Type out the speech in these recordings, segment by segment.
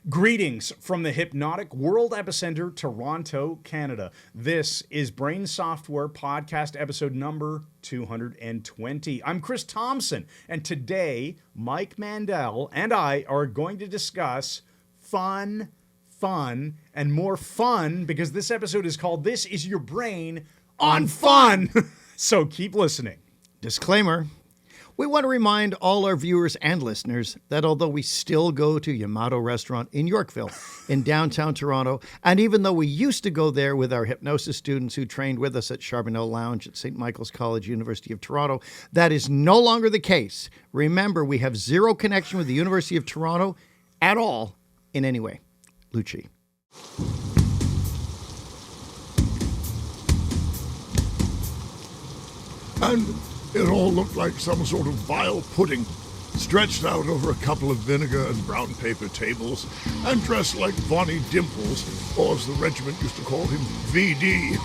Greetings from the Hypnotic World Epicenter, Toronto, Canada. This is Brain Software Podcast episode number 220. I'm Chris Thompson, and today Mike Mandel and I are going to discuss fun, and more fun, because this episode is called This Is Your Brain on Fun. So keep listening. Disclaimer. We want to remind all our viewers and listeners that although we still go to Yamato Restaurant in Yorkville in downtown Toronto, and even though we used to go there with our hypnosis students who trained with us at Charbonneau Lounge at St. Michael's College, University of Toronto, that is no longer the case. Remember, we have zero connection with the University of Toronto at all in any way. Lucci. And it all looked like some sort of vile pudding, stretched out over a couple of vinegar and brown paper tables, and dressed like Bonnie Dimples, or as the regiment used to call him, VD.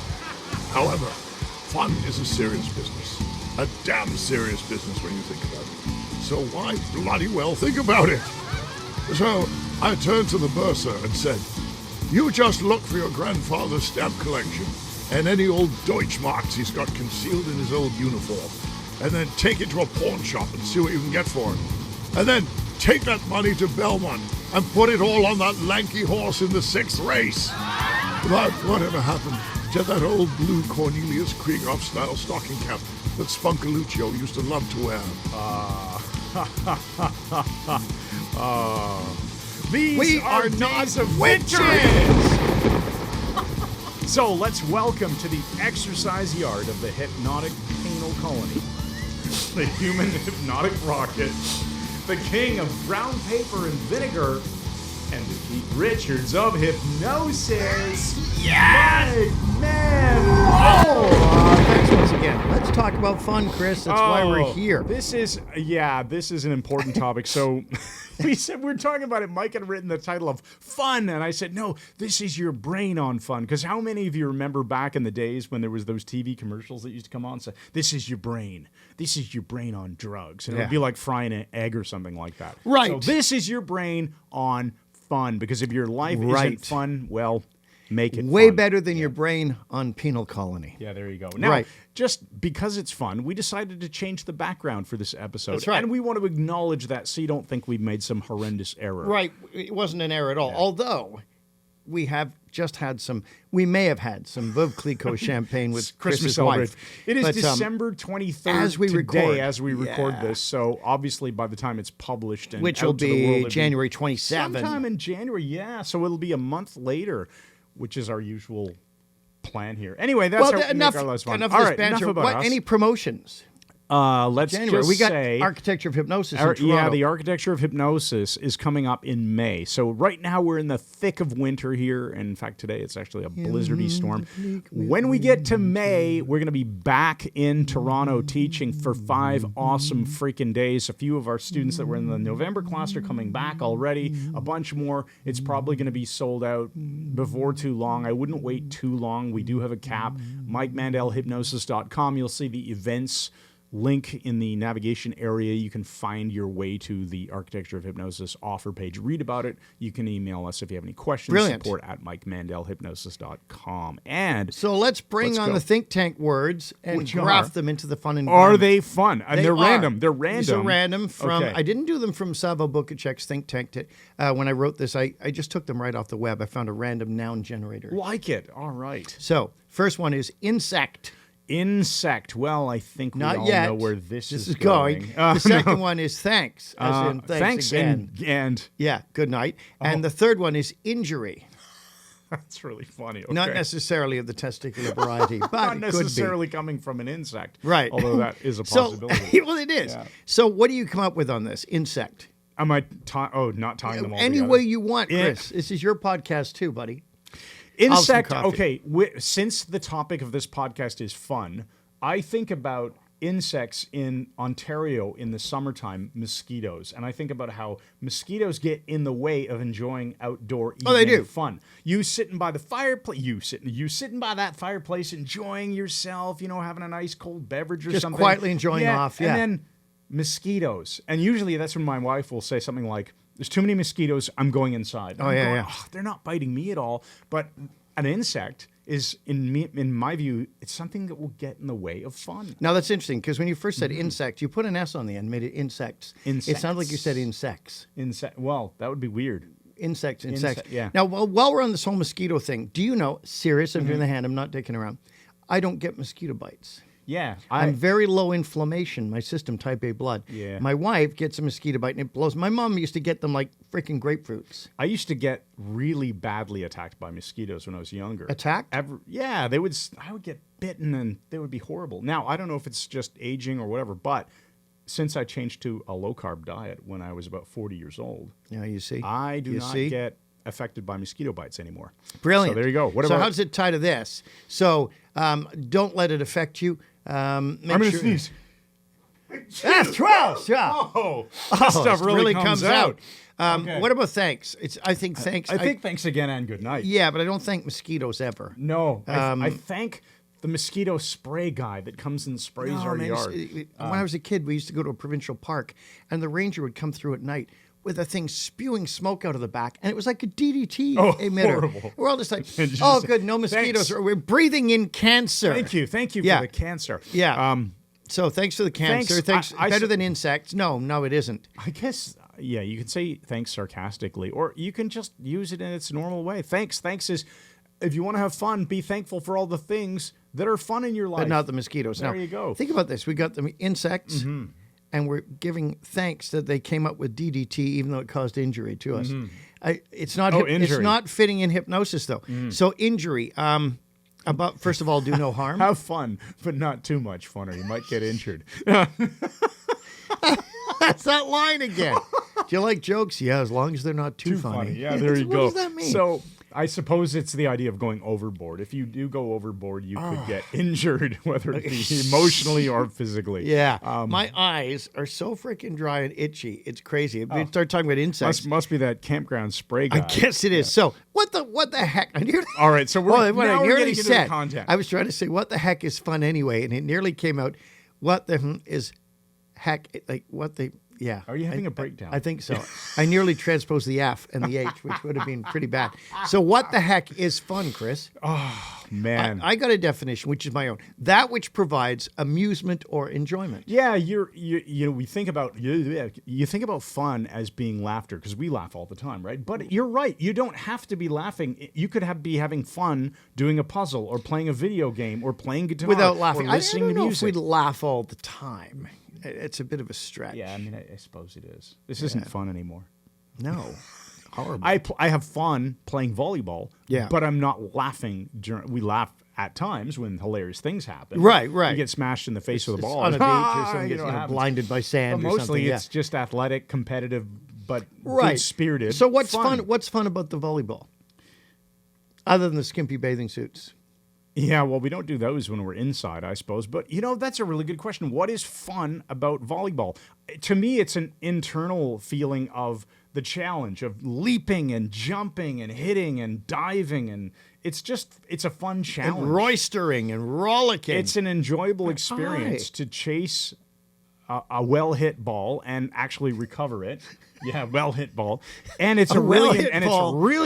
However, fun is a serious business. A damn serious business when you think about it. So why bloody well think about it? So I turned to the bursar and said, "You just look for your grandfather's stamp collection and any old Deutschmarks he's got concealed in his old uniform, and then take it to a pawn shop and see what you can get for it. And then take that money to Belmont and put it all on that lanky horse in the 6th race." But whatever happened to that old blue Cornelius Krieghoff-style stocking cap that Spunkaluccio used to love to wear? These are not of witches! So let's welcome to the exercise yard of the hypnotic penal colony, the human hypnotic rocket, the king of brown paper and vinegar, and the Pete Richards of hypnosis. Yeah! Mike Mandel! Thanks once again. Let's talk about fun, Chris. That's why we're here. This is an important topic. So we said we're talking about it. Mike had written the title of Fun, and I said, no, this is your brain on fun. Because how many of you remember back in the days when there was those TV commercials that used to come on and say, this is your brain. This is your brain on drugs. And it would be like frying an egg or something like that. Right. So this is your brain on fun. Because if your life isn't fun, well, make it way fun. better than your brain on penal colony. Yeah, there you go. Now, just because it's fun, we decided to change the background for this episode. That's right. And we want to acknowledge that so you don't think we've made some horrendous error. Right. It wasn't an error at all. Yeah. Although we may have had some Veuve Clicquot champagne with Christmas wife. It is December 23rd as we record this. So obviously by the time it's published and which will be January 27th. Sometime in January, yeah. So it'll be a month later, which is our usual plan here. Anyway, that's enough our last one. Enough all of this right, banter. enough about us. Any promotions? Let's January. just We got say Architecture of Hypnosis in Toronto. Yeah, the Architecture of Hypnosis is coming up in May. So right now we're in the thick of winter here. And in fact, today it's actually a blizzardy storm. When we get to May, we're going to be back in Toronto teaching for 5 awesome freaking days. A few of our students that were in the November class are coming back already. A bunch more. It's probably going to be sold out before too long. I wouldn't wait too long. We do have a cap. MikeMandelHypnosis.com. You'll see the events link in the navigation area. You can find your way to the Architecture of Hypnosis offer page. Read about it. You can email us if you have any questions. Brilliant. Support at MikeMandelHypnosis.com. And so let's on the think tank words and graft them into the fun Are environment. they fun? And they're random. They're random. These are random from, I didn't do them from Savo Bukacek's think tank. When I wrote this, I just took them right off the web. I found a random noun generator. Like it. All right. So first one is insect. Insect. Well, I think we all know where this is going. The second one is thanks, as in thanks again. And yeah, good night. And the third one is injury. That's really funny. Okay. Not necessarily of the testicular variety, but not it necessarily could be. Coming from an insect. Right. Although that is a possibility. Well, it is. Yeah. So what do you come up with on this? Insect. Am I not tying them all Any together? way you want, Chris. This is your podcast too, buddy. Insect. Okay. Since the topic of this podcast is fun, I think about insects in Ontario in the summertime, mosquitoes. And I think about how mosquitoes get in the way of enjoying outdoor evening fun. You sitting by the fireplace, you sitting by that fireplace enjoying yourself, having a nice cold beverage or something. Just quietly enjoying off, And then mosquitoes. And usually that's when my wife will say something like, There's too many mosquitoes. I'm going inside. Oh, yeah. "Oh, they're not biting me at all. But an insect is, in my view, it's something that will get in the way of fun. Now, that's interesting, because when you first said insect, you put an S on the end, made it insects. It sounded like you said insects. Well, that would be weird. Insects. Yeah. Now, while we're on this whole mosquito thing, do you know, serious, I'm doing the hand, I'm not dicking around, I don't get mosquito bites. Yeah. I'm very low inflammation, my system, type A blood. Yeah. My wife gets a mosquito bite and it blows. My mom used to get them like freaking grapefruits. I used to get really badly attacked by mosquitoes when I was younger. Attacked? Yeah, I would get bitten and they would be horrible. Now, I don't know if it's just aging or whatever, but since I changed to a low-carb diet when I was about 40 years old, Yeah, you see. I do not get affected by mosquito bites anymore. Brilliant. So there you go. So how does it tie to this? So don't let it affect you. I'm going to sneeze. That's 12. Yeah. Oh, that stuff really comes out. Okay. What about thanks? I think thanks. I think thanks again and good night. Yeah, but I don't thank mosquitoes ever. No, I thank the mosquito spray guy that comes and sprays our yard. When I was a kid, we used to go to a provincial park, and the ranger would come through at night with a thing spewing smoke out of the back, and it was like a DDT emitter. Horrible. We're all just like, oh, good, no mosquitoes. Thanks. We're breathing in cancer. Thank you for the cancer. Yeah. So thanks for the cancer. Thanks. Better than insects. No, it isn't. I guess, yeah, you can say thanks sarcastically, or you can just use it in its normal way. Thanks is, if you want to have fun, be thankful for all the things that are fun in your life. But not the mosquitoes. There you go. Think about this. We got the insects, and we're giving thanks that they came up with DDT, even though it caused injury to us. It's not. It's not fitting in hypnosis, though. So injury. About first of all, do no harm. Have fun, but not too much fun, or you might get injured. That's that line again. Do you like jokes? Yeah, as long as they're not too funny. Yeah, there you go. What does that mean? So I suppose it's the idea of going overboard. If you do go overboard, you could get injured, whether it be emotionally or physically. Yeah. My eyes are so freaking dry and itchy. It's crazy. We start talking about insects. Must be that campground spray guy. I guess it is. So what the heck? All right, so we're nearly getting into the content. I was trying to say what the heck is fun anyway, and it nearly came out. What the is heck? Like what the. Yeah. Are you having a breakdown? I think so. I nearly transposed the F and the H, which would have been pretty bad. So what the heck is fun, Chris? Oh, man. I got a definition, which is my own. That which provides amusement or enjoyment. Yeah, we think about you think about fun as being laughter, because we laugh all the time, right? But you're right. You don't have to be laughing. You could be having fun doing a puzzle or playing a video game or playing guitar without laughing. or listening I don't to know music. if we'd laugh all the time. It's a bit of a stretch. Yeah, I mean, I suppose it is. This isn't fun anymore. No. Horrible. I have fun playing volleyball, Yeah. but I'm not laughing. We laugh at times when hilarious things happen. Right. You get smashed in the face with a ball. On a beach or something gets blinded by sand But or something. mostly Yeah. it's just athletic, competitive, but Right. good-spirited. So what's fun? What's fun about the volleyball? Other than the skimpy bathing suits. Yeah, well, we don't do those when we're inside, I suppose. But, that's a really good question. What is fun about volleyball? To me, it's an internal feeling of the challenge of leaping and jumping and hitting and diving. And it's a fun challenge. And roistering and rollicking. It's an enjoyable experience to chase a well-hit ball and actually recover it. Yeah, well-hit ball. And it's really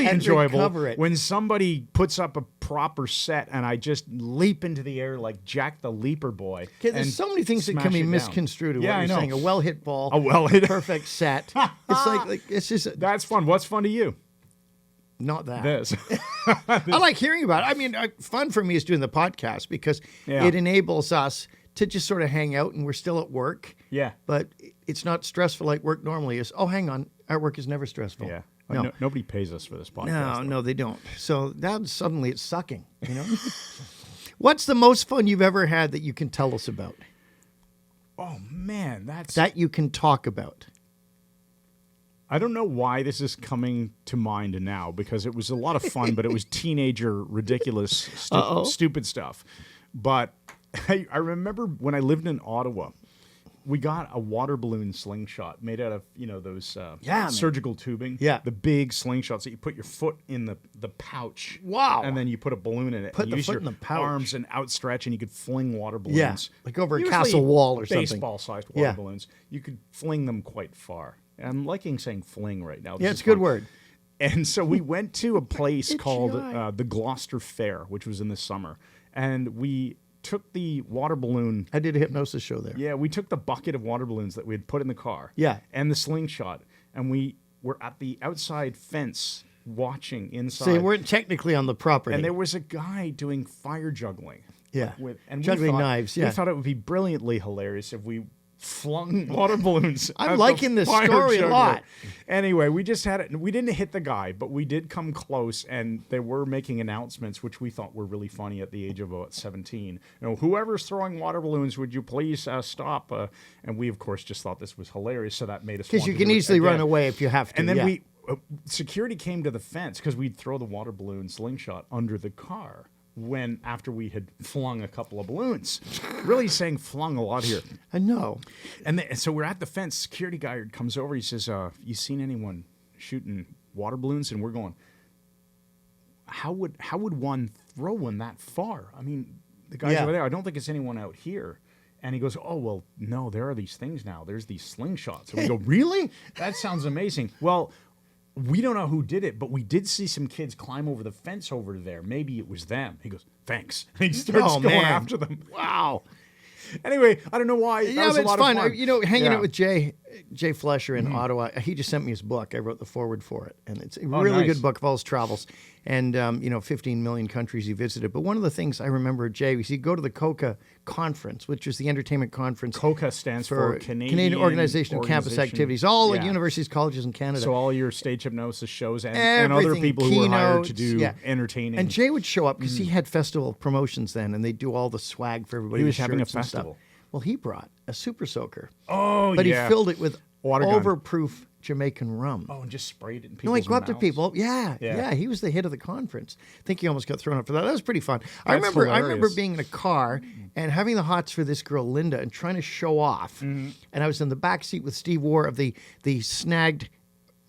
enjoyable when somebody puts up a proper set and I just leap into the air like Jack the Leaper Boy. Okay, there's so many things that can be misconstrued. Yeah, what you're I know. saying. A well-hit ball. A well-hit. Perfect set. It's like it's just That's fun. What's fun to you? not that. This. I like hearing about it. I mean, fun for me is doing the podcast because it enables us to just sort of hang out and we're still at work. Yeah. But it's not stressful like work normally is. Oh, hang on. Our work is never stressful. Yeah. No. Nobody pays us for this podcast. No, they don't. So now suddenly it's sucking, What's the most fun you've ever had that you can tell us about? Oh, man. That you can talk about. I don't know why this is coming to mind now because it was a lot of fun, but it was teenager, ridiculous, stupid stuff. But I remember when I lived in Ottawa, we got a water balloon slingshot made out of, those surgical tubing. Yeah. The big slingshots that you put your foot in the pouch. Wow. And then you put a balloon in it. Put and the use foot your in the pouch. arms and outstretch and you could fling water balloons. Yeah, like over a Usually castle wall or something. Baseball-sized water balloons. You could fling them quite far. I'm liking saying fling right now. Yeah, it's a good word. And so we went to a place called the Gloucester Fair, which was in the summer. And we took the water balloon. I did a hypnosis show there. Yeah, we took the bucket of water balloons that we had put in the car. Yeah. And the slingshot. And we were at the outside fence watching inside. So you weren't technically on the property. And there was a guy doing fire juggling. Yeah. And juggling knives, yeah. We thought it would be brilliantly hilarious if we flung water balloons. I'm liking this story a lot. Anyway, we just had it. We didn't hit the guy, but we did come close, and they were making announcements, which we thought were really funny at the age of about 17. You know, whoever's throwing water balloons, would you please stop? And we, of course, just thought this was hilarious, so that made us. Because you can easily run away if you have to. And then security came to the fence because we'd throw the water balloon slingshot under the car. After we had flung a couple of balloons. Really saying flung a lot here. I know. And so we're at the fence. Security guy comes over. He says, you seen anyone shooting water balloons? And we're going, how would one throw one that far? I mean, the guys over there, I don't think it's anyone out here. And he goes, oh, well, no, there are these things now. There's these slingshots. And we go, really? That sounds amazing. Well, we don't know who did it, but we did see some kids climb over the fence over there. Maybe it was them. He goes, thanks. And he starts going after them. Wow. Anyway, I don't know why. Yeah, but it's fun. Hanging out with Jay Flesher in Ottawa, he just sent me his book. I wrote the foreword for it. And it's a really good book of all his travels. And, 15 million countries he visited. But one of the things I remember, Jay, was he'd go to the COCA conference, which is the entertainment conference. COCA stands for Canadian Organization of Campus Activities. All the universities, colleges in Canada. So all your stage hypnosis shows and other people who were hired to do entertaining. And Jay would show up because he had festival promotions then, and they'd do all the swag for everybody. He was having a festival. Well, he brought a super soaker. Oh, but he filled it with water overproof Jamaican rum. Oh, and just sprayed it in people's No, he go up mouths. to people. Yeah. He was the hit of the conference. I think he almost got thrown up for that. That was pretty fun. I remember being in a car and having the hots for this girl, Linda, and trying to show off. And I was in the back seat with Steve Warr of the snagged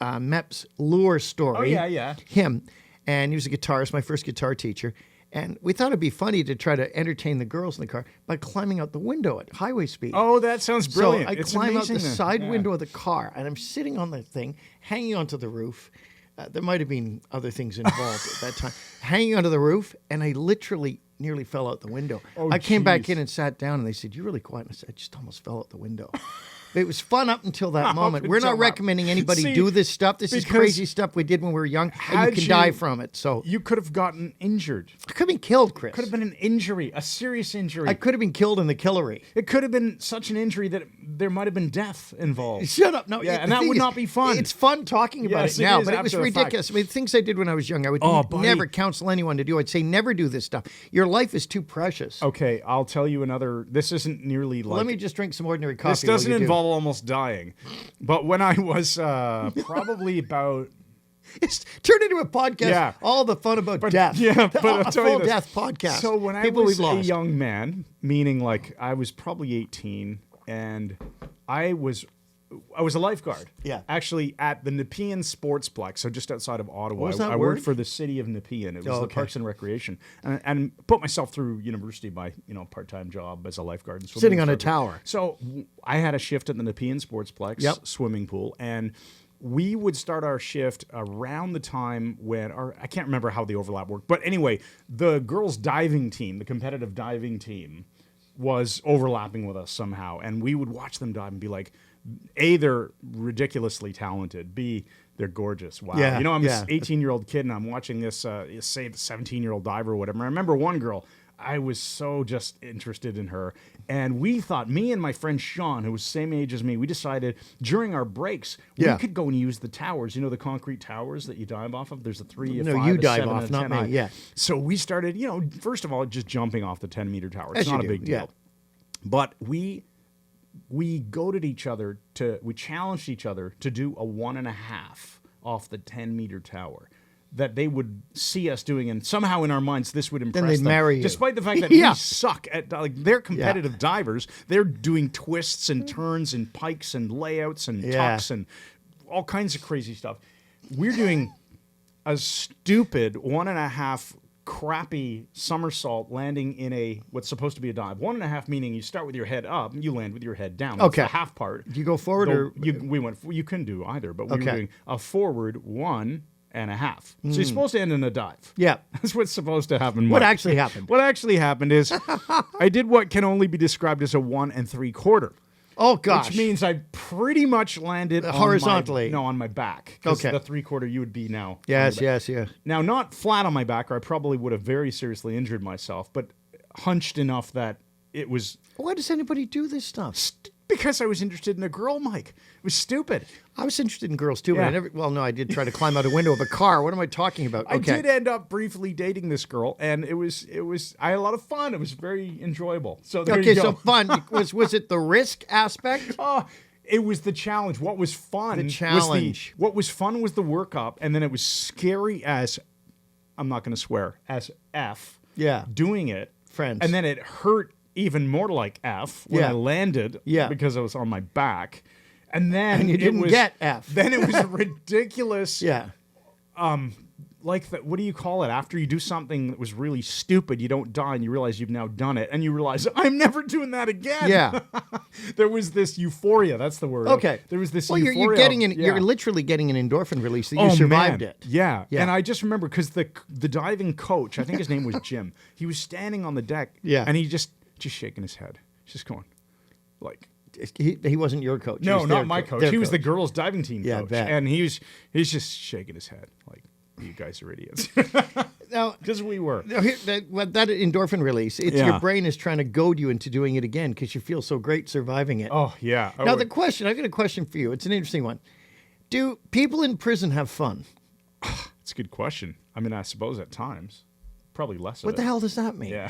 MEPS lure story. Oh, yeah. Him. And he was a guitarist, my first guitar teacher. And we thought it'd be funny to try to entertain the girls in the car by climbing out the window at highway speed. Oh, that sounds brilliant. So I climb out the side window of the car, and I'm sitting on the thing, hanging onto the roof. There might have been other things involved at that time. Hanging onto the roof, and I literally nearly fell out the window. I came back in and sat down, and they said, "You're really quiet." And I said, "I just almost fell out the window." It was fun up until that moment. We're not recommending anybody do this stuff. This is crazy stuff we did when we were young, and you can die from it. So you could have gotten injured. I could have been killed, Chris. Could have been an injury, a serious injury. I could have been killed in the Killery. It could have been such an injury that there might have been death involved. Shut up. No, and that would not be fun. It's fun talking about it now, but it was ridiculous. I mean, things I did when I was young, I would never counsel anyone to do. I'd say never do this stuff. Your life is too precious. Okay, I'll tell you another. This isn't nearly like. Let me just drink some ordinary coffee. This doesn't involve almost dying. But when I was probably about... It's turned into a podcast, all the fun about death. Yeah, but I'll tell you this. Death podcast. So when I was a young man, meaning like I was probably 18, and I was a lifeguard. Yeah. Actually, at the Nepean Sportsplex, so just outside of Ottawa. What was that I word? worked for the city of Nepean. It was the Parks and Recreation, and put myself through university by part-time job as a lifeguard. And sitting on a tower. So I had a shift at the Nepean Sportsplex swimming pool, and we would start our shift around the time when, or I can't remember how the overlap worked, but anyway, the girls' diving team, the competitive diving team, was overlapping with us somehow, and we would watch them dive and be like, A, they're ridiculously talented. B, they're gorgeous. Wow. Yeah, I'm this 18-year-old kid, and I'm watching this, say, the 17-year-old diver or whatever. I remember one girl, I was so just interested in her. And we thought, me and my friend Sean, who was the same age as me, we decided during our breaks, we could go and use the towers. You know, the concrete towers that you dive off of? There's a 3, a 5, you a dive 7, off, and a not 10. me. Yeah. So we started, first of all, just jumping off the 10-meter tower. It's not a big deal. Yeah. But we goaded each other we challenged each other to do a 1.5 off the 10-meter tower that they would see us doing, and somehow in our minds this would impress them. Then they'd marry you. Despite the fact that we suck at, they're competitive divers. They're doing twists and turns and pikes and layouts and tucks and all kinds of crazy stuff. We're doing a stupid 1.5 crappy somersault landing in a what's supposed to be a dive. 1.5 meaning you start with your head up, you land with your head down. That's Okay. the half part. Do you go forward or you couldn't do either, but we Okay. were doing a forward 1.5. So you're supposed to end in a dive. Yeah. That's what's supposed to happen. What Mike. actually happened? What actually happened is I did what can only be described as a 1 3/4. Oh gosh. Which means I pretty much landed horizontally. on my back. 'Cause Okay. the 3/4 you would be now. on Yes, the back. yes. Now, not flat on my back, or I probably would have very seriously injured myself, but hunched enough that it was Why does anybody do this stuff? because I was interested in a girl, Mike. It was stupid. I was interested in girls too, but Yeah. I never. Well, no, I did try to climb out a window of a car. What am I talking about? I did end up briefly dating this girl, and it was. I had a lot of fun. It was very enjoyable. So there Okay, you go. so fun was it the risk aspect? Oh, it was the challenge. What was fun? The challenge. What was fun was the workup, and then it was scary as I'm not going to swear as F. Yeah. Doing it, Friends. and then it hurt even more like F when Yeah. I landed. Yeah. because I was on my back, and then And you didn't get F. Then it was ridiculous. Yeah. Like the, what do you call it? After you do something that was really stupid, you don't die, and you realize you've now done it, and you realize I'm never doing that again. Yeah. There was this euphoria. That's the word. Okay. There was this. Well, euphoria. you're getting an, yeah. you're literally getting an endorphin release that you Oh, survived man. it. Yeah. Yeah. And I just remember because the diving coach, I think his name was Jim. He was standing on the deck. Yeah. And he just shaking his head, just going, like. He wasn't your coach. He No, was not their my co- coach. their He was the girls' diving team Yeah, I coach, bet. and he's just shaking his head like, "You guys are idiots," Now, because we were. now here, that endorphin release, it's Yeah. your brain is trying to goad you into doing it again because you feel so great surviving it. Oh yeah. Now, I've got a question for you. It's an interesting one. Do people in prison have fun? It's a good question. I mean, I suppose at times, probably less. What of the it. hell does that mean? Yeah.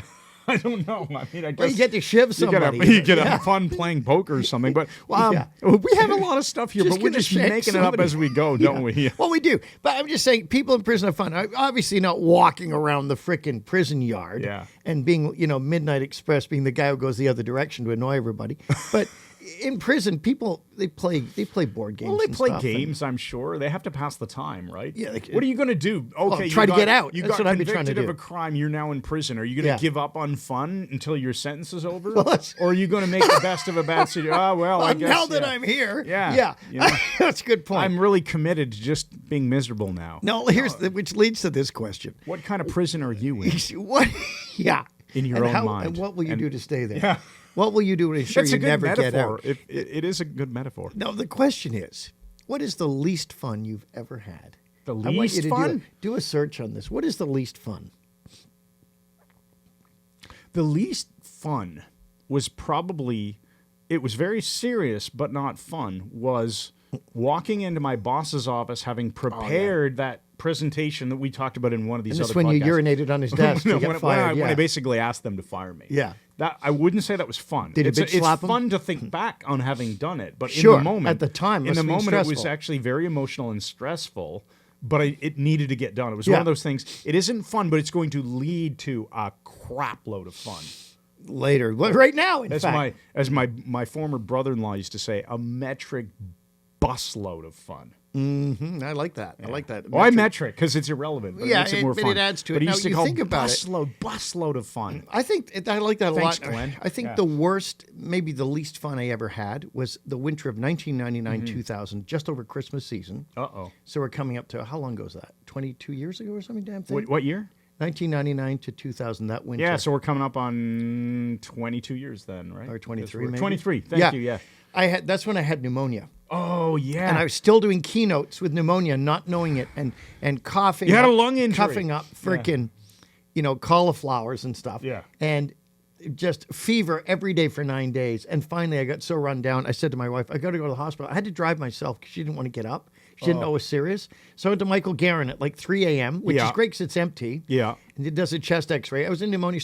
I don't know. I mean, I guess Well, you get to shiv somebody. You get to have fun playing poker or something. But Yeah. we have a lot of stuff here, Just but we're gonna just shake making it up somebody. as we go, don't we? Yeah. Well, we do. But I'm just saying, people in prison have fun. Obviously, not walking around the frickin' prison yard Yeah. and being, Midnight Express, being the guy who goes the other direction to annoy everybody. But in prison, people they play board games. Well, they and play stuff, and- games, I'm sure. They have to pass the time, right? Yeah, they- What are you going to do? Okay, try you to got- get out. You That's got what I've been trying to convicted of do. a crime. You're now in prison. Are you going to Yeah. give up on fun until your sentence is over? that's- Or are you going to make the best of a bad situation? Oh, well, I guess. now that yeah. I'm here, Yeah. You know, that's a good point. I'm really committed to just being miserable now. no, which leads to this question. What kind of prison are you in? What? Yeah. In your And own mind. And what will you And- do to stay there? Yeah. What will you do to ensure That's you a good never get metaphor. out? It is a good metaphor. No, the question is, what is the least fun you've ever had? The I want you least to fun? do a search on this. What is the least fun? The least fun was probably, it was very serious but not fun, was walking into my boss's office having prepared that presentation that we talked about in one of these And this other when you podcasts. urinated on his desk to get when fired. I basically asked them to fire me. Yeah. That I wouldn't say that was fun. Did a it's, bitch it's slap him? fun to think back on having done it, but Sure, in the moment, at the time, in must the have been moment, it was stressful. actually very emotional and stressful. But it needed to get done. It was Yeah. one of those things. It isn't fun, but it's going to lead to a crap load of fun. Later. Well, right now, in fact. As my former brother-in-law used to say, a metric busload of fun. I like that. I like that. Well, I metric because it's irrelevant. But Yeah, it makes it more but fun. it adds to it. But he Now, used to you call think about it. busload of fun. I think I like that a Thanks, lot. Glenn. I think Yeah. the worst, maybe the least fun I ever had was the winter of 1999-2000, just over Christmas season. Uh-oh. So we're coming up to, how long goes that? 22 years ago or something, damn thing? What year? 1999 to 2000, that winter. Yeah, so we're coming up on 22 years then, right? Or 23 Yes, maybe? 23. Thank you, yeah. That's when I had pneumonia. Oh, yeah. And I was still doing keynotes with pneumonia, not knowing it, and coughing. You had up, a lung injury. Coughing up freaking, cauliflowers and stuff. Yeah. And just fever every day for 9 days. And finally, I got so run down, I said to my wife, I got to go to the hospital. I had to drive myself because she didn't want to get up. She didn't know it was serious. So I went to Michael Guerin at like 3 a.m., which Yeah. is great because it's empty. Yeah. And it does a chest X-ray. I was in pneumonia,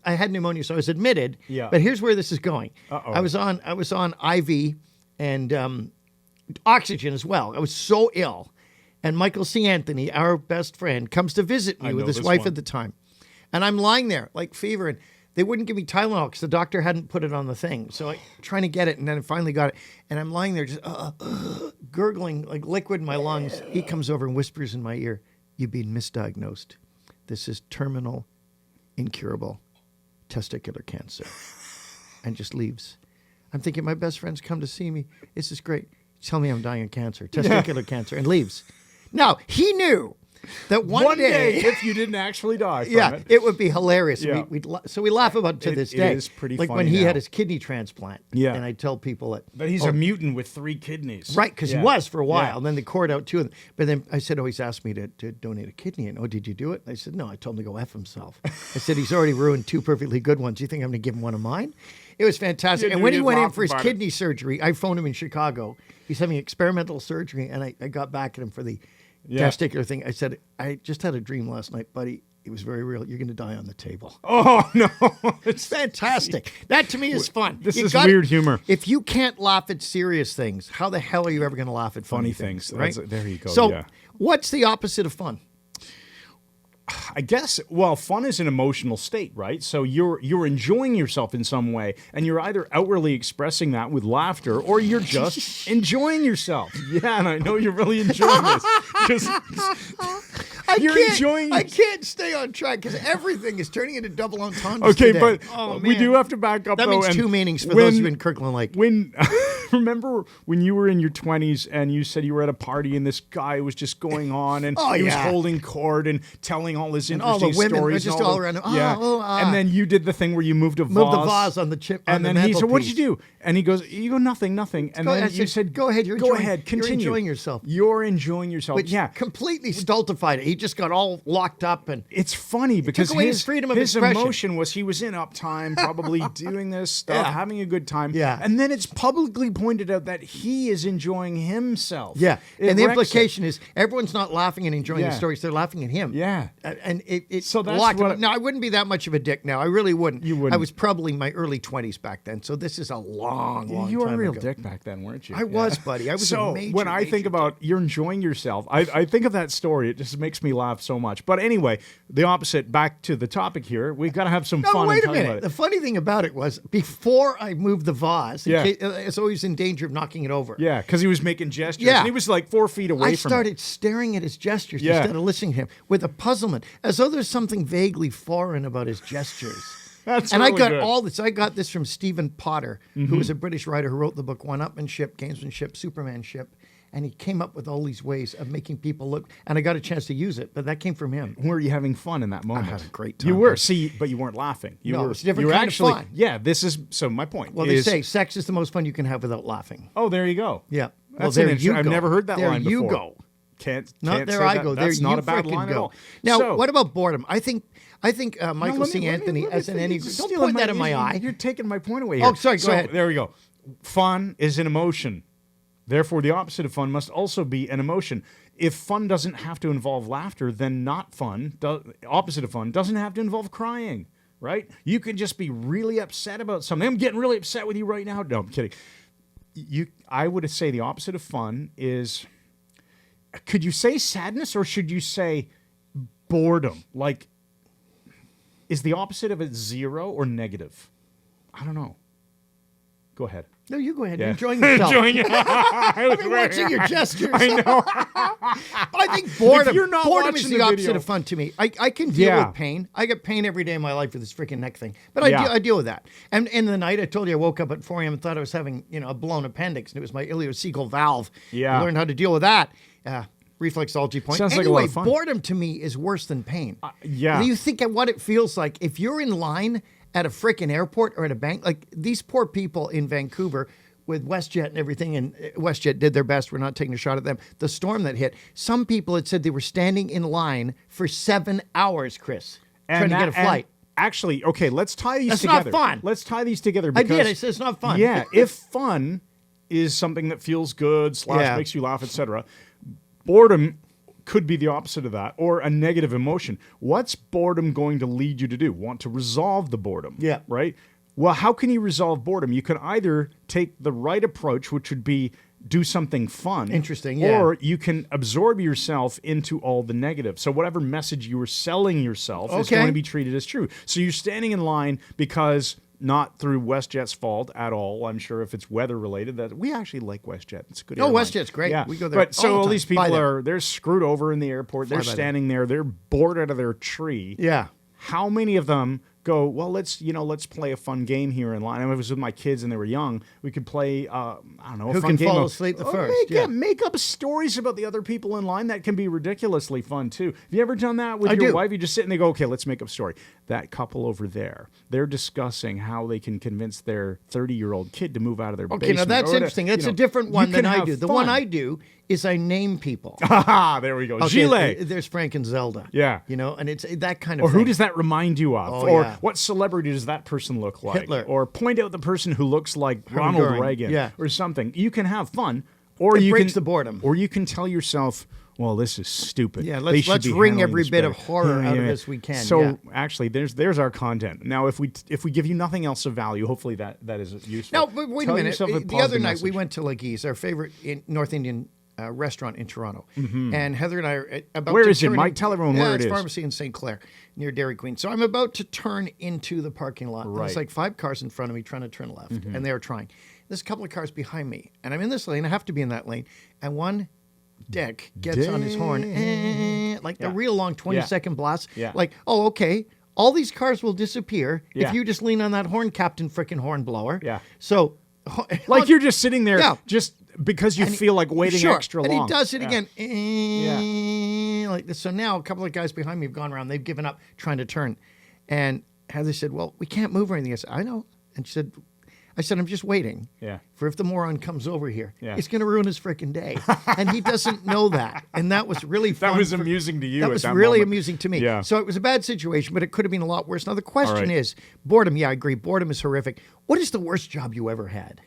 I had pneumonia, so I was admitted. Yeah. But here's where this is going. Uh-oh. I was on IV and oxygen as well. I was so ill, and Michael C. Anthony, our best friend, comes to visit me I with know his this wife one. at the time, and I'm lying there like fever, and they wouldn't give me Tylenol because the doctor hadn't put it on the thing. So I trying to get it, and then I finally got it, and I'm lying there just gurgling like liquid in my lungs. He comes over and whispers in my ear, "You've been misdiagnosed. this is terminal, incurable testicular cancer. And just leaves. I'm thinking, my best friend's come to see me. This is great. Tell me I'm dying of cancer, testicular cancer, and leaves. Now, he knew that one day, if you didn't actually die from yeah, it. it would be hilarious. Yeah. So we laugh about it to this day. It is pretty like funny when he now. had his kidney transplant. Yeah. And I tell people But he's a mutant with 3 kidneys. right, because Yeah. he was for a while. Yeah. And then they cored out 2 of them. But then I said, he's asked me to donate a kidney. And, did you do it? And I said, no, I told him to go F himself. I said, he's already ruined 2 perfectly good ones. You think I'm going to give him one of mine? It was fantastic. Yeah, and dude, when he you went in laughed for his about kidney surgery, I phoned him in Chicago. He's having experimental surgery. And I got back at him for the testicular thing. I said, I just had a dream last night, buddy. It was very real. You're going to die on the table. Oh, no. It's fantastic. That to me is fun. This is weird humor. If you can't laugh at serious things, how the hell are you ever going to laugh at funny things. right? There you go. So, yeah. what's the opposite of fun? I guess, well, fun is an emotional state, right? So you're enjoying yourself in some way, and you're either outwardly expressing that with laughter, or you're just enjoying yourself. Yeah, and I know you're really enjoying this. 'Cause I can't stay on track because everything is turning into double entendres Okay, today. but we do have to back up, That though. means and 2 meanings for those of you in Kirkland Lake. When remember when you were in your 20s and you said you were at a party and this guy was just going on and he was holding court and telling all his all interesting the women were stories just and all around him. And and then you did the thing where you moved a vase. Move the vase on the chip. And on then the he said, "What did mantelpiece. you do?" And he goes, "You go nothing." And then you said, "Go ahead. Go ahead. Continue. You're enjoying yourself." You're enjoying yourself. Which completely stultified it. He just got all locked up and it's funny because away his freedom of expression. emotion was he was in uptime, probably doing this stuff, having a good time. Yeah. And then it's publicly pointed out that he is enjoying himself. Yeah. It And the wrecks implication is everyone's not laughing and enjoying the stories. They're laughing at him. Yeah. And it So that's locked him what up. Now, I wouldn't be that much of a dick now. I really wouldn't. You wouldn't. I was probably in my early 20s back then. So this is a long time You were a real ago. dick back then, weren't you? I was, buddy. I was so a major, when I think about you're enjoying yourself, I think of that story. It just makes me laugh so much. But anyway, the opposite. Back to the topic here. We've got to have some No, fun. wait and a talk about minute. it. The funny thing about it was before I moved the vase, Yeah. it's always in danger of knocking it over. Yeah, because he was making gestures. Yeah. And he was like 4 feet away I from started staring at his gestures Yeah. instead of listening to him with a puzzlement, as though there's something vaguely foreign about his gestures. That's and really I got good. all this. I got this from Stephen Potter, who was a British writer who wrote the book One-Upmanship, Gamesmanship, Supermanship. And he came up with all these ways of making people look. And I got a chance to use it, but that came from him. Were you having fun in that moment? had a great time. You were. See, but you weren't laughing. You No, were. it's a different you were kind of actually, fun. Yeah, this is. So my point. Well, is, they say sex is the most fun you can have without laughing. Oh, there you go. Yeah. That's there an you I've go. never heard that there line you before. go. Can't Not there say I that. go. That's there not you a bad frickin' line go. at all. Now, So- what about boredom? I think Michael No, St. Anthony as an any. Don't Don't point that in my eye. You're taking my point away here. Oh, sorry, go ahead. There we go. Fun is an emotion. Therefore, the opposite of fun must also be an emotion. If fun doesn't have to involve laughter, then not fun, opposite of fun, doesn't have to involve crying, right? You can just be really upset about something. I'm getting really upset with you right now. No, I'm kidding. I would say the opposite of fun is, could you say sadness or should you say boredom? Like, is the opposite of it 0 or negative? I don't know. Go ahead. No, you go ahead. Yeah. You're enjoying yourself. I've been watching your gestures. I know. I think boredom. If you're not boredom is watching the the opposite video- of fun to me. I can deal Yeah. with pain. I get pain every day of my life with this freaking neck thing. But Yeah. I deal with that. And in the night, I told you I woke up at 4 a.m. and thought I was having a blown appendix, and it was my ileocecal valve. Yeah. I learned how to deal with that. Reflexology point. Sounds like a anyway, lot of fun. boredom to me is worse than pain. Yeah. Do you think of what it feels like if you're in line at a freaking airport or at a bank? Like these poor people in Vancouver with WestJet and everything, and WestJet did their best. We're not taking a shot at them. The storm that hit, some people had said they were standing in line for 7 hours, Chris, trying to get a flight. Actually, okay, let's tie these That's together. not fun. Let's tie these together I because did. I said it's not fun. Yeah, if fun is something that feels good, Yeah. makes you laugh, etc., boredom could be the opposite of that, or a negative emotion. What's boredom going to lead you to do? Want to resolve the boredom. Yeah. Right? Well, how can you resolve boredom? You can either take the right approach, which would be do something fun. Interesting, yeah. Or you can absorb yourself into all the negative. So whatever message you were selling yourself is Okay. going to be treated as true. So you're standing in line because Not through WestJet's fault at all. I'm sure if it's weather related, that we actually like WestJet. It's a good. No, airline. WestJet's great. Yeah. We go there. But so all all the these time. people they're screwed over in the airport. They're standing there. They're bored out of their tree. Yeah. How many of them go, well, let's play a fun game here in line. I mean, if it was with my kids and they were young, we could play, I don't know, a Who fun can game. fall asleep the first? Make up stories about the other people in line. That can be ridiculously fun, too. Have you ever done that with I your do. wife? You just sit and they go, okay, let's make up a story. That couple over there, they're discussing how they can convince their 30-year-old kid to move out of their basement. Okay, now that's interesting. That's a different one than I do. The one I do is I name people. There we go. Okay, Gilles. there's Frank and Zelda. Yeah. And it's that kind of Or thing. who does that remind you of? Oh, Or yeah. what celebrity does that person look like? Hitler. Or point out the person who looks like Ronald Goering. Reagan Yeah. or something. You can have fun. Or It you breaks can, the boredom. Or you can tell yourself, well, this is stupid. Yeah, They let's should be wring handling every this bit of better. horror out of this we can. So yeah. actually, there's our content. Now, if we give you nothing else of value, hopefully that is useful. Now, but wait Tell a minute. yourself a The other positive night we message. went to Legui's, our favorite North Indian restaurant in Toronto, and Heather and I are about Where to is it, turn Mike? in- Tell everyone yeah, where it it's is. Pharmacy in St. Clair near Dairy Queen. So I'm about to turn into the parking lot. And Right. there's like 5 cars in front of me trying to turn left, and they're trying. There's a couple of cars behind me, and I'm in this lane. I have to be in that lane, and one dick gets on his horn, like the Yeah. real long 20-second blast. Yeah. Like, oh, okay, all these cars will disappear Yeah. if you just lean on that horn, Captain Frickin' Hornblower. Yeah. So, Like you're just sitting there Yeah. just because you and he- feel like waiting sure, extra and long. he does it Yeah. again, like this. So now a couple of guys behind me have gone around. They've given up trying to turn, and Heather said, "Well, we can't move or anything." I said, "I know," and she said, "I said I'm just waiting Yeah. for if the moron comes over here, Yeah. it's going to ruin his freaking day," and he doesn't know that. And that was really fun. That was amusing to you That at was that really moment. amusing to me. Yeah. So it was a bad situation, but it could have been a lot worse. Now the question right. is boredom. Yeah, I agree. Boredom is horrific. What is the worst job you ever had?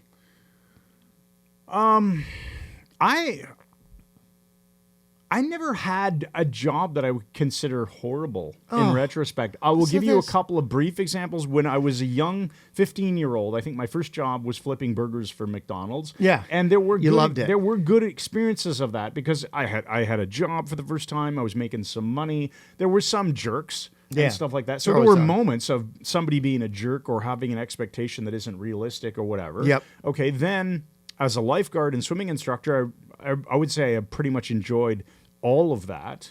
I never had a job that I would consider horrible in Oh. retrospect. I will So give you a this- couple of brief examples. When I was a young 15-year-old, I think my first job was flipping burgers for McDonald's. Yeah. And there were You loved it. There were good experiences of that because I had a job for the first time. I was making some money. There were some jerks Yeah. and stuff like that. So There there were always are. moments of somebody being a jerk or having an expectation that isn't realistic or whatever. Yep. Okay, then as a lifeguard and swimming instructor, I would say I pretty much enjoyed all of that.